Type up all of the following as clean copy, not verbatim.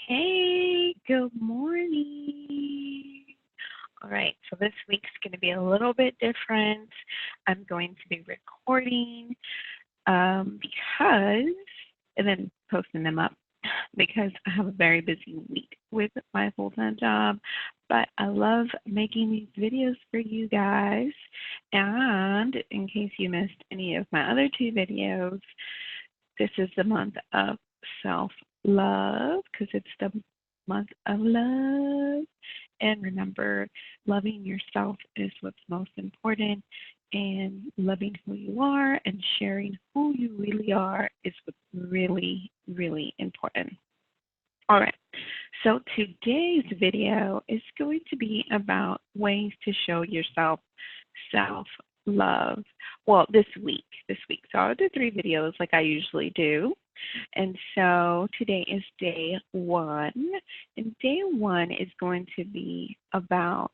Hey, good morning. All right, so this week's going to be a little bit different. I'm going to be recording because, and then posting them up because I have a very busy week with my full-time job. But I love making these videos for you guys. And in case you missed any of my other two videos, this is the month of self-love because it's the month of love. And remember, loving yourself is what's most important, and loving who you are and sharing who you really are is what's really, really important. All right, so today's video is going to be about ways to show yourself self-love. Well, this week. So I'll do 3 videos like I usually do. And so today is day 1. And day 1 is going to be about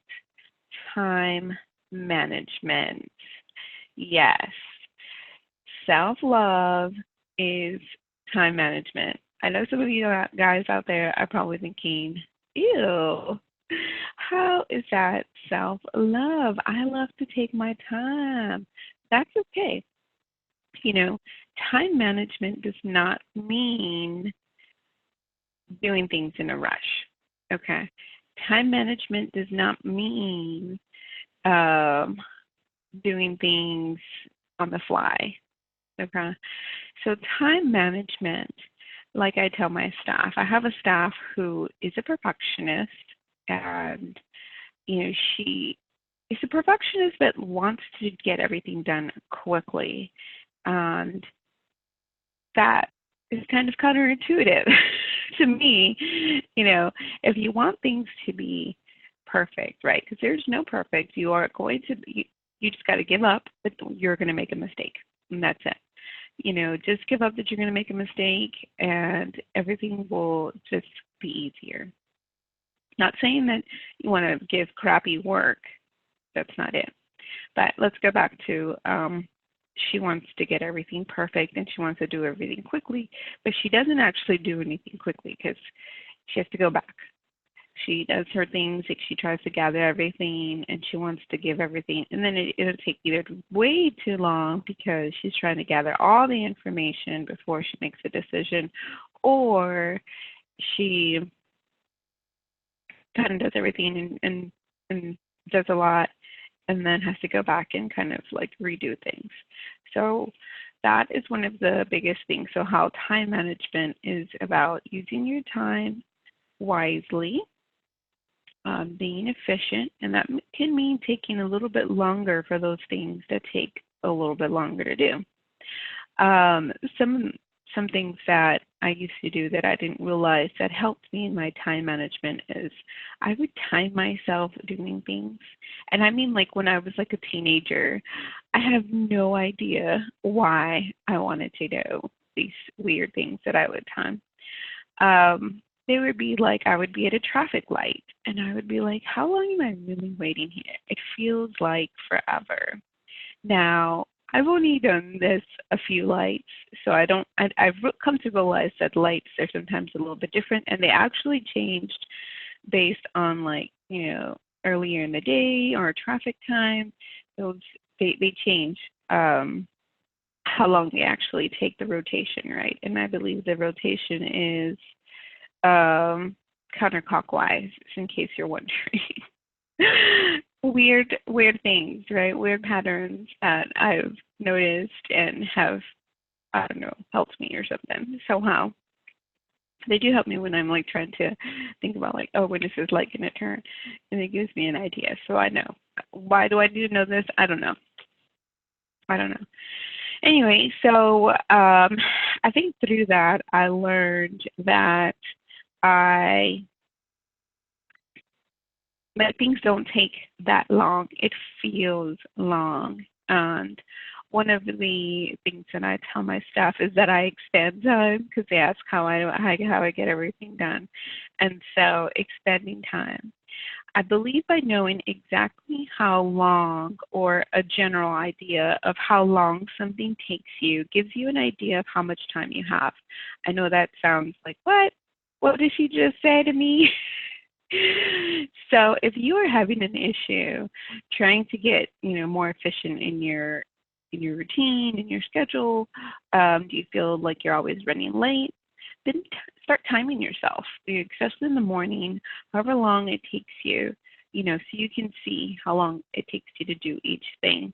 time management. Yes, self-love is time management. I know some of you guys out there are probably thinking, ew, how is that self-love? I love to take my time. That's okay. You know, time management does not mean doing things in a rush. Okay. Time management does not mean um, doing things on the fly. Okay. So time management, like I tell my staff, I have a staff who is a perfectionist, and she is a perfectionist but wants to get everything done quickly. And that is kind of counterintuitive to me. If you want things to be perfect, right? Because there's no perfect. You are going to, you just got to give up that you're going to make a mistake, and that's it. Just give up that you're going to make a mistake, and everything will just be easier. Not saying that you want to give crappy work. That's not it. But let's go back to she wants to get everything perfect and she wants to do everything quickly, but she doesn't actually do anything quickly because she has to go back. She does her things, like she tries to gather everything and she wants to give everything, and then it'll take either way too long because she's trying to gather all the information before she makes a decision, or she kind of does everything and does a lot and then has to go back and kind of like redo things. So that is one of the biggest things. So how time management is about using your time wisely, being efficient, and that can mean taking a little bit longer for those things that take a little bit longer to do. Some things that I used to do that I didn't realize that helped me in my time management is I would time myself doing things. And I mean, like when I was like a teenager, I have no idea why I wanted to do these weird things that I would time. They would be like, I would be at a traffic light and I would be like, how long am I really waiting here? It feels like forever. Now, I've only done this a few lights, so I've come to realize that lights are sometimes a little bit different, and they actually changed based on earlier in the day or traffic time. They change how long they actually take the rotation, right? And I believe the rotation is counterclockwise, in case you're wondering. weird things, right? Weird patterns that I've noticed and have, I don't know, helped me or something somehow. They do help me when I'm like trying to think about like, oh, when this is like going to turn, and it gives me an idea. So I know. Why do I need to know this? I don't know. Anyway, so I think through that I learned that things don't take that long. It feels long. And one of the things that I tell my staff is that I extend time because they ask how I get everything done. And so extending time. I believe by knowing exactly how long, or a general idea of how long something takes you, gives you an idea of how much time you have. I know that sounds like, what? What did she just say to me? So if you are having an issue trying to get, more efficient in your routine, in your schedule, do you feel like you're always running late? Then start timing yourself, especially in the morning, however long it takes you, so you can see how long it takes you to do each thing.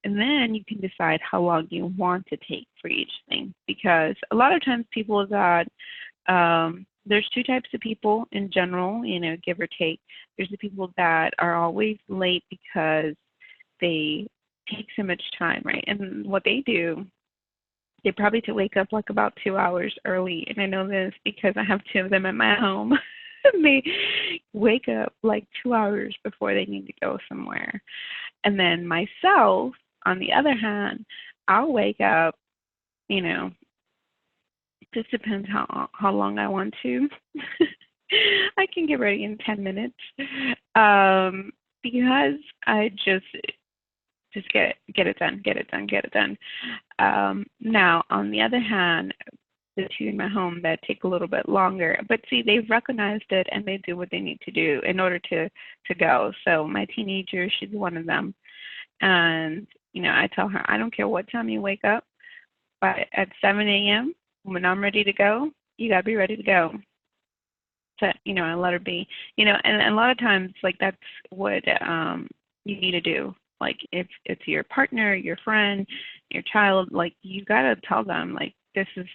And then you can decide how long you want to take for each thing. Because a lot of times people that there's two types of people in general, give or take. There's the people that are always late because they take so much time, right? And what they do, they probably to wake up like about 2 hours early. And I know this because I have two of them at my home. They wake up like 2 hours before they need to go somewhere. And then myself, on the other hand, I'll wake up, you know, just depends how long I want to. I can get ready in 10 minutes because I just get it done. Now, on the other hand, the two in my home that take a little bit longer, but see, they've recognized it and they do what they need to do in order to go. So my teenager, she's one of them, and I tell her, I don't care what time you wake up, but at 7 a.m. when I'm ready to go, you gotta be ready to go. So I let her be. And a lot of times, like, that's what you need to do. Like, if it's your partner, your friend, your child, like, you gotta tell them, like, this is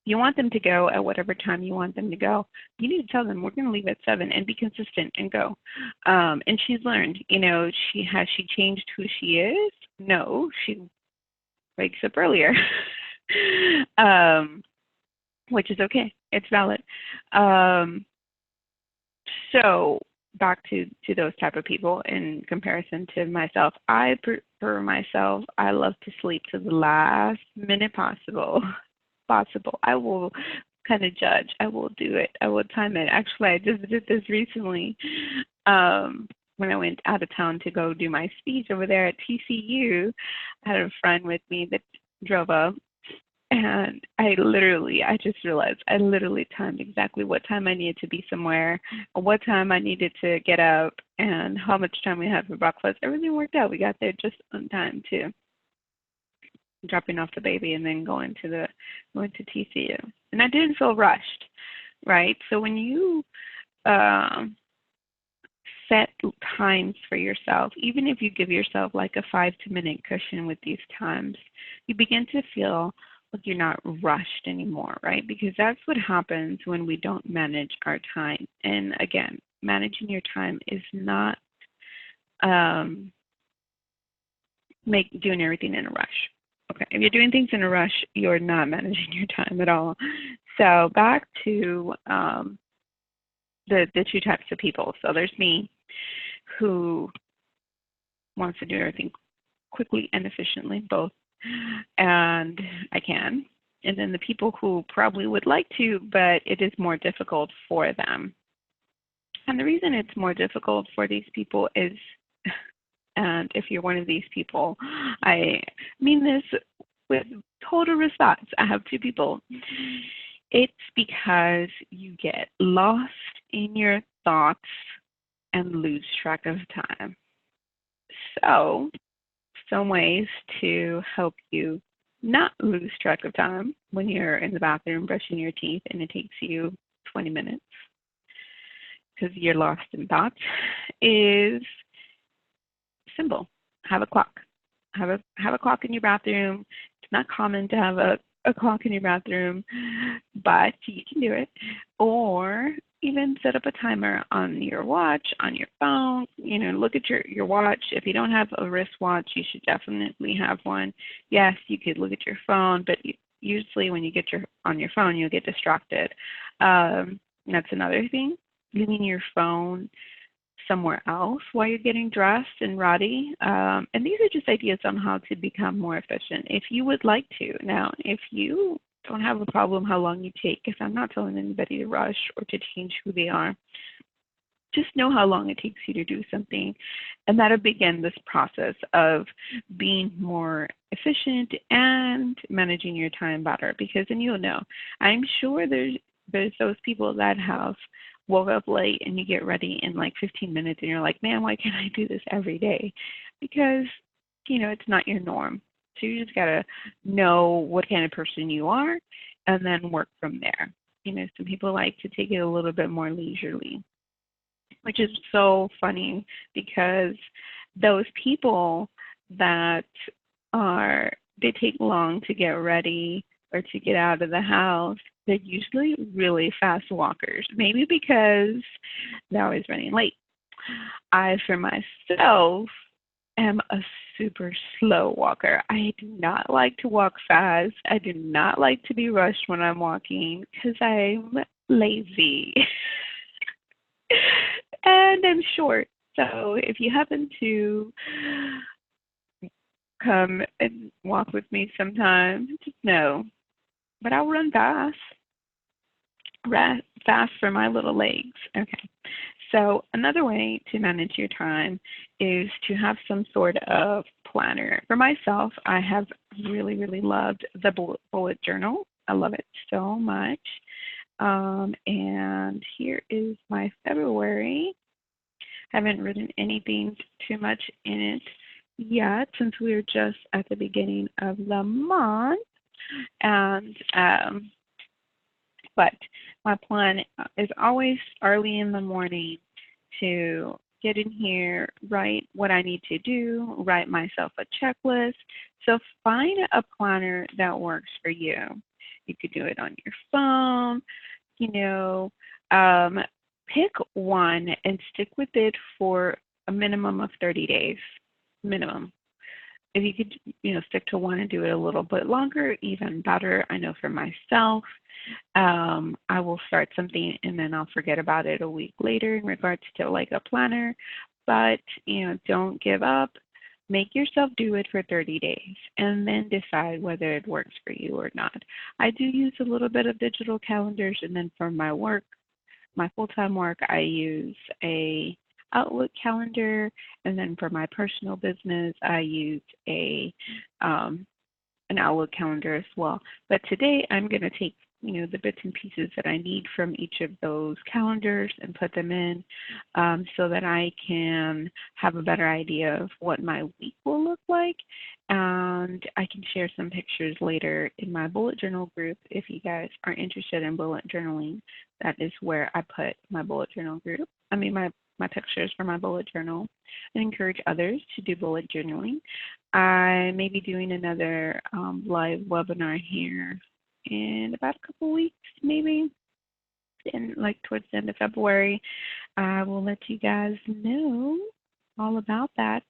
you want them to go at whatever time you want them to go. You need to tell them we're going to leave at 7 and be consistent and go. And she's learned. Has she changed who she is? No, she wakes up earlier, which is okay. It's valid. So back to those type of people in comparison to myself. I prefer myself. I love to sleep to the last minute possible. I will kind of judge. I will do it. I will time it. Actually, I just did this recently when I went out of town to go do my speech over there at TCU. I had a friend with me that drove up. And I just realized I literally timed exactly what time I needed to be somewhere, what time I needed to get up, and how much time we had for breakfast. Everything worked out. We got there just on time too, dropping off the baby and then going to TCU. And I didn't feel rushed, right? So when you set times for yourself, even if you give yourself like a 5 to 10 minute cushion with these times, you begin to feel like you're not rushed anymore, right? Because that's what happens when we don't manage our time. And again, managing your time is not doing everything in a rush. Okay, if you're doing things in a rush, you're not managing your time at all. So back to the two types of people. So there's me, who wants to do everything quickly and efficiently, both, and I can. And then the people who probably would like to, but it is more difficult for them. And the reason it's more difficult for these people is, and if you're one of these people, I mean this with total respect. I have two people. It's because you get lost in your thoughts and lose track of time. So, some ways to help you not lose track of time when you're in the bathroom brushing your teeth and it takes you 20 minutes because you're lost in thoughts is simple. Have a clock. Have a clock in your bathroom. It's not common to have a clock in your bathroom, but you can do it. Or even set up a timer on your watch, on your phone. Look at your watch. If you don't have a wristwatch, you should definitely have one. Yes, you could look at your phone, but usually when you get on your phone, you'll get distracted. That's another thing. Leaving your phone somewhere else while you're getting dressed and ready. And these are just ideas on how to become more efficient if you would like to. Now, if you don't have a problem how long you take, because I'm not telling anybody to rush or to change who they are, just know how long it takes you to do something. And that'll begin this process of being more efficient and managing your time better, because then you'll know. I'm sure there's there's those people that have woke up late and you get ready in like 15 minutes and you're like, man, why can't I do this every day? Because, it's not your norm. So you just got to know what kind of person you are and then work from there. Some people like to take it a little bit more leisurely, which is so funny because those people that they take long to get ready or to get out of the house, they're usually really fast walkers. Maybe because they're always running late. I, for myself, am a super slow walker. I do not like to walk fast. I do not like to be rushed when I'm walking because I'm lazy. And I'm short. So if you happen to come and walk with me sometime, just know. But I'll run fast. Fast for my little legs. Okay. So another way to manage your time is to have some sort of planner. For myself, I have really, really loved the bullet journal. I love it so much. And here is my February. Haven't written anything too much in it yet since we're just at the beginning of the month. And but my plan is always early in the morning to get in here, write what I need to do, write myself a checklist. So find a planner that works for you. You could do it on your phone, pick one and stick with it for a minimum of 30 days, minimum. If you could, stick to one and do it a little bit longer, even better. I know for myself, I will start something and then I'll forget about it a week later in regards to like a planner. But, don't give up. Make yourself do it for 30 days and then decide whether it works for you or not. I do use a little bit of digital calendars, and then for my work, my full-time work, I use a Outlook calendar, and then for my personal business, I use an Outlook calendar as well. But today, I'm going to take the bits and pieces that I need from each of those calendars and put them in so that I can have a better idea of what my week will look like. And I can share some pictures later in my bullet journal group if you guys are interested in bullet journaling. That is where I put my bullet journal group. My pictures for my bullet journal, and encourage others to do bullet journaling. I may be doing another live webinar here in about a couple weeks, maybe, towards the end of February. I will let you guys know all about that.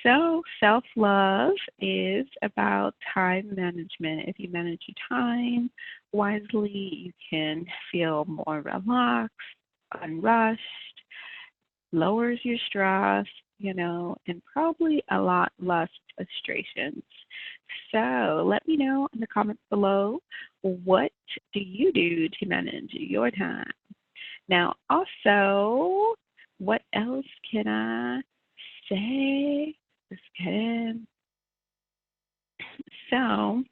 So self-love is about time management. If you manage your time wisely, you can feel more relaxed, unrushed, lowers your stress, and probably a lot less frustrations. So let me know in the comments below, what do you do to manage your time? Now, also, what else can I say? Just kidding. So,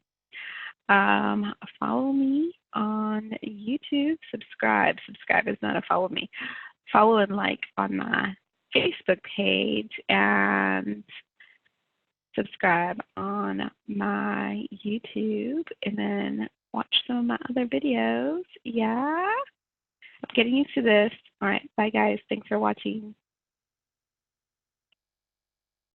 follow me on YouTube. Subscribe. Subscribe is not a follow me. Follow and like on my Facebook page, and subscribe on my YouTube, and then watch some of my other videos. Yeah, I'm getting used to this. All right, bye guys. Thanks for watching.